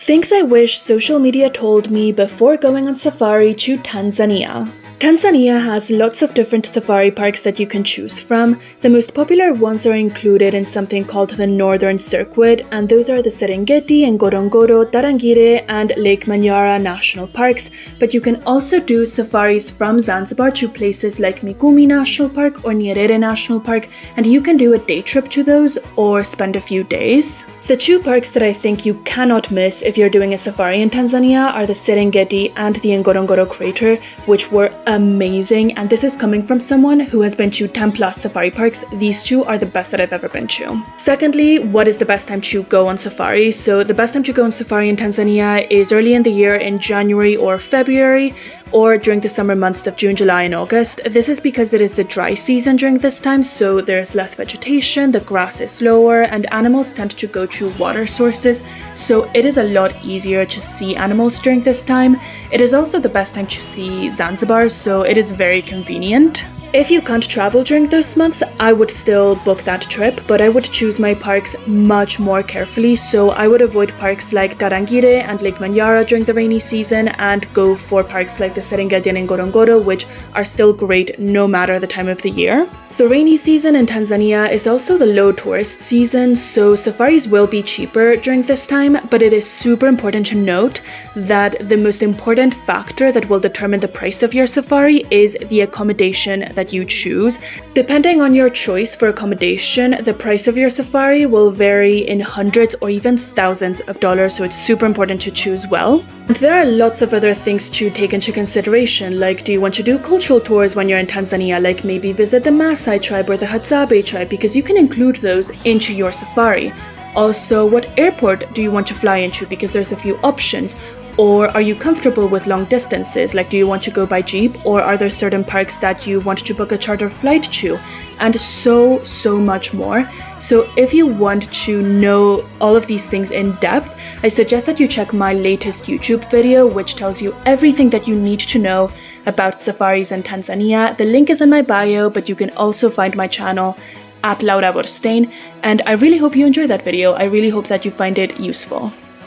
Things I wish social media told me before going on safari to Tanzania. Tanzania has lots of different safari parks that you can choose from. The most popular ones are included in something called the Northern Circuit, and those are the Serengeti, Ngorongoro, Tarangire, and Lake Manyara national parks. But you can also do safaris from Zanzibar to places like Mikumi National Park or Nyerere National Park, and you can do a day trip to those or spend a few days. The two parks that I think you cannot miss if you're doing a safari in Tanzania are the Serengeti and the Ngorongoro Crater, which were amazing, and this is coming from someone who has been to 10 plus safari parks. These two are the best that I've ever been to. Secondly, what is the best time to go on safari? So the best time to go on safari in Tanzania is early in the year in January or February, or during the summer months of June, July, and August. This is because it is the dry season during this time, so there's less vegetation, the grass is lower, and animals tend to go to water sources, so it is a lot easier to see animals during this time. It is also the best time to see Zanzibar, so it is very convenient. If you can't travel during those months, I would still book that trip, but I would choose my parks much more carefully. So I would avoid parks like Tarangire and Lake Manyara during the rainy season and go for parks like the Serengeti and Ngorongoro, which are still great no matter the time of the year. The rainy season in Tanzania is also the low tourist season, so safaris will be cheaper during this time, but it is super important to note that the most important factor that will determine the price of your safari is the accommodation that you choose. Depending on your choice for accommodation, the price of your safari will vary in hundreds or even thousands of dollars, so it's super important to choose well. And there are lots of other things to take into consideration, like do you want to do cultural tours when you're in Tanzania, like maybe visit the Maasai tribe or the Hadzabe tribe, because you can include those into your safari. Also, what airport do you want to fly into, because there's a few options. Or are you comfortable with long distances, like do you want to go by jeep, or are there certain parks that you want to book a charter flight to, and so much more. So if you want to know all of these things in depth, I suggest that you check my latest YouTube video, which tells you everything that you need to know about safaris in Tanzania. The link is in my bio, but you can also find my channel at Laura Borstein, and I really hope you enjoyed that video. I really hope that you find it useful.